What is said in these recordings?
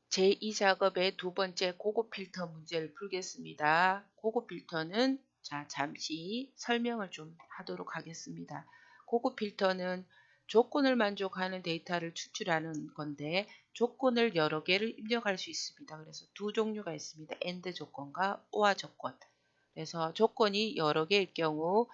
제2작업의 두 번째 고급 필터 문제를 풀겠습니다. 고급 필터는 잠시 설명을 좀 하도록 하겠습니다. 고급 필터는 조건을 만족하는 데이터를 추출하는 건데 조건을 여러 개를 입력할 수 있습니다. 그래서 두 종류가 있습니다. AND 조건과 OR 조건. 그래서 조건이 여러 개일 경우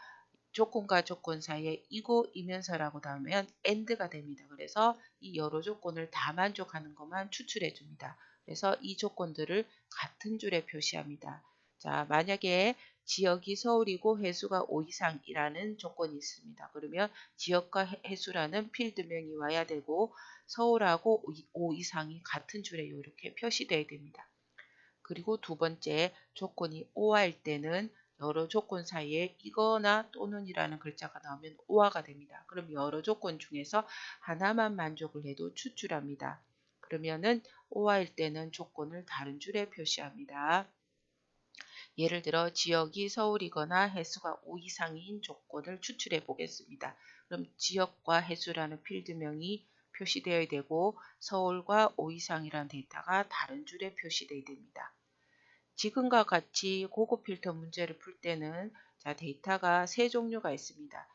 조건과 조건 사이에 이고이면서라고 나오면 AND가 됩니다. 그래서 이 여러 조건을 다 만족하는 것만 추출해 줍니다. 그래서 이 조건들을 같은 줄에 표시합니다. 자, 만약에 지역이 서울이고 해수가 5 이상이라는 조건이 있습니다. 그러면 지역과 해수라는 필드명이 와야 되고 서울하고 5 이상이 같은 줄에 이렇게 표시되어야 됩니다. 그리고 두 번째 조건이 OR일 때는 여러 조건 사이에 이거나 또는이라는 글자가 나오면 OR가 됩니다. 그럼 여러 조건 중에서 하나만 만족을 해도 추출합니다. 그러면은 OR일 때는 조건을 다른 줄에 표시합니다. 예를 들어 지역이 서울이거나 해수가 5 이상인 조건을 추출해 보겠습니다. 그럼 지역과 해수라는 필드명이 표시되어야 되고 서울과 5 이상이라는 데이터가 다른 줄에 표시되어야 됩니다. 지금과 같이 고급 필터 문제를 풀 때는 데이터가 세 종류가 있습니다.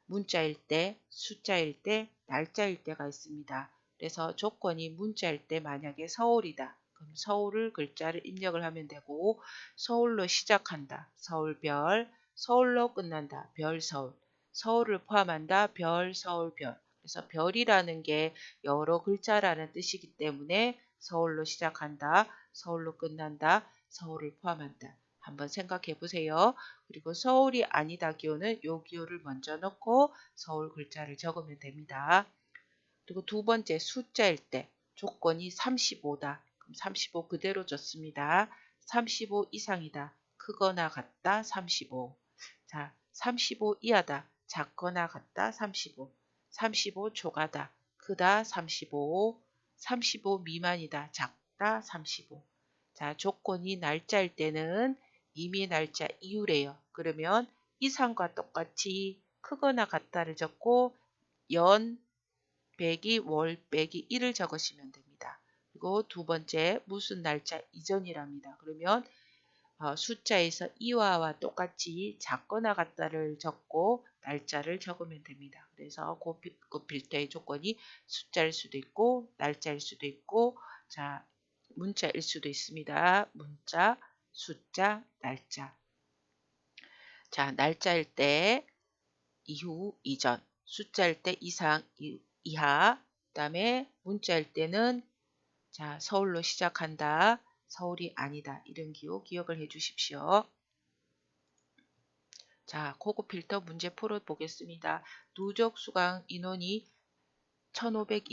문자일 때, 숫자일 때, 날짜일 때가 있습니다. 그래서 조건이 문자일 때 만약에 서울이다. 그럼 서울을 글자를 입력을 하면 되고 서울로 시작한다. 서울별, 서울로 끝난다. 별서울, 서울을 포함한다. 별, 서울, 별. 그래서 별이라는 게 여러 글자라는 뜻이기 때문에 서울로 시작한다. 서울로 끝난다. 서울을 포함한다. 한번 생각해 보세요. 그리고 서울이 아니다 기호는 요 기호를 먼저 넣고 서울 글자를 적으면 됩니다. 그리고 두 번째 숫자일 때 조건이 35다. 그럼 35 그대로 줬습니다. 35 이상이다. 크거나 같다. 35. 자, 35 이하다. 작거나 같다. 35. 35 초과다. 크다. 35. 35 미만이다. 작다. 35. 자, 조건이 날짜일 때는 이미 날짜 이후래요. 그러면 이상과 똑같이 크거나 같다를 적고 연 빼기 월 빼기 1을 적으시면 됩니다. 그리고 두 번째 무슨 날짜 이전이랍니다. 그러면 숫자에서 이와와 똑같이 작거나 같다를 적고 날짜를 적으면 됩니다. 그래서 그 필터의 조건이 숫자일 수도 있고 날짜일 수도 있고 문자일 수도 있습니다. 문자, 숫자, 날짜. 날짜일 때 이후, 이전, 숫자일 때 이상, 이하, 그다음에 문자일 때는 서울로 시작한다, 서울이 아니다. 이런 기호 기억을 해 주십시오. 고급 필터 문제 풀어보겠습니다. 누적 수강 인원이 1500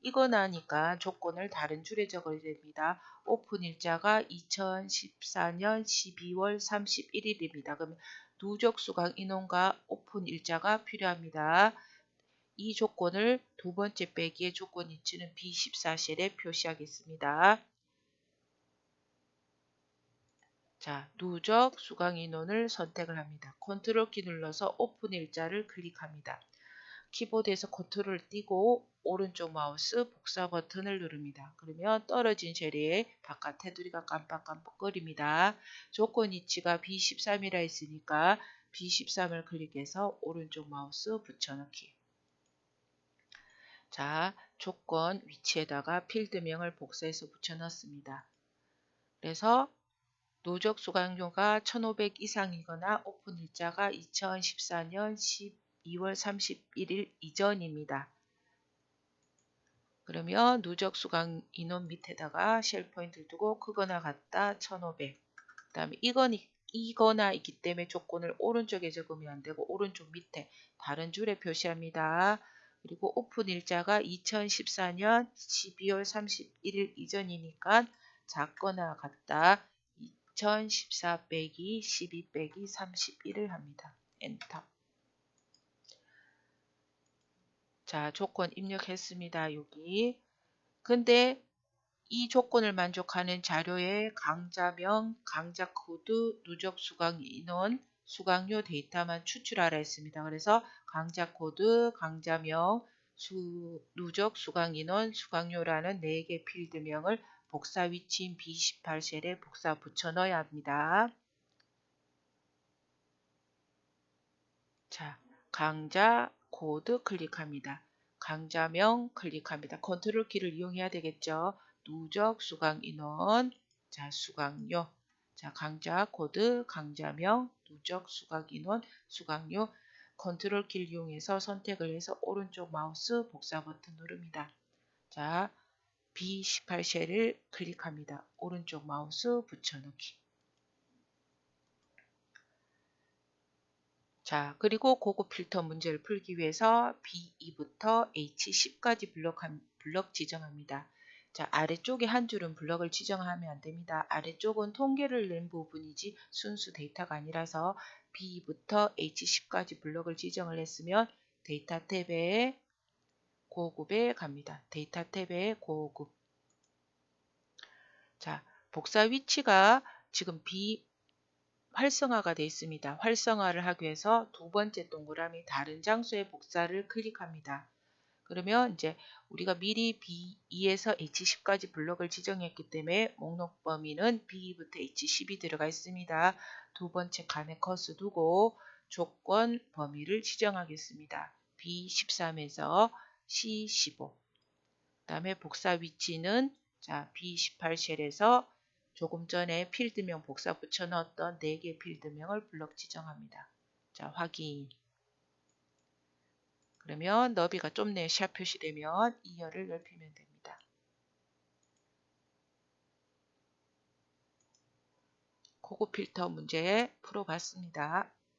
이거나니까 조건을 다른 줄에 적어야 됩니다. 오픈 일자가 2014년 12월 31일입니다. 그러면 누적 수강 인원과 오픈 일자가 필요합니다. 이 조건을 두 번째 빼기의 조건 위치는 B14셀에 표시하겠습니다. 누적 수강 인원을 선택을 합니다. 컨트롤 키 눌러서 오픈 일자를 클릭합니다. 키보드에서 컨트롤을 띄고 오른쪽 마우스 복사 버튼을 누릅니다. 그러면 떨어진 셀에 바깥 테두리가 깜빡깜빡거립니다. 조건 위치가 B13이라 했으니까 B13을 클릭해서 오른쪽 마우스 붙여넣기. 조건 위치에다가 필드명을 복사해서 붙여넣습니다. 그래서 누적 수강료가 1500 이상이거나 오픈 일자가 2014년 12월 31일 이전입니다. 그러면 누적 수강 인원 밑에다가 쉘 포인트를 두고 크거나 같다 1500. 그 다음에 이거나 있기 때문에 조건을 오른쪽에 적으면 안 되고 오른쪽 밑에 다른 줄에 표시합니다. 그리고 오픈 일자가 2014년 12월 31일 이전이니까 작거나 같다 2014 빼기 12 빼기 31을 합니다. 엔터. 조건 입력했습니다. 여기. 근데 이 조건을 만족하는 자료의 강좌명, 강좌 코드, 누적 수강 인원, 수강료 데이터만 추출하라 했습니다. 그래서 강좌 코드, 강좌명, 누적 수강 인원, 수강료라는 4개 필드명을 복사 위치인 B18 셀에 복사 붙여 넣어야 합니다. 자, 강좌 코드 클릭합니다. 강좌명 클릭합니다. 컨트롤 키를 이용해야 되겠죠. 누적 수강 인원, 자, 수강료, 자, 강좌 코드, 강좌명, 누적 수강 인원, 수강료, 컨트롤 키를 이용해서 선택을 해서 오른쪽 마우스 복사 버튼 누릅니다. 자, B18 셀을 클릭합니다. 오른쪽 마우스 붙여넣기. 자, 그리고 고급 필터 문제를 풀기 위해서 B2부터 H10까지 블럭 지정합니다. 자, 아래쪽에 한 줄은 블럭을 지정하면 안 됩니다. 아래쪽은 통계를 낸 부분이지 순수 데이터가 아니라서 B2부터 H10까지 블럭을 지정을 했으면 데이터 탭에 고급에 갑니다. 데이터 탭에 고급. 자, 복사 위치가 지금 활성화가 되어 있습니다. 활성화를 하기 위해서 두 번째 동그라미 다른 장소의 복사를 클릭합니다. 그러면 이제 우리가 미리 B2에서 H10까지 블럭을 지정했기 때문에 목록 범위는 B2부터 H10이 들어가 있습니다. 두 번째 칸에 커서 두고 조건 범위를 지정하겠습니다. B13에서 C15. 그 다음에 복사 위치는 자 B18 셀에서 조금 전에 필드명 복사 붙여 넣었던 4개 필드명을 블럭 지정합니다. 자, 확인. 그러면 너비가 좁네 샵 표시되면 2열을 넓히면 됩니다. 고급 필터 문제 풀어봤습니다.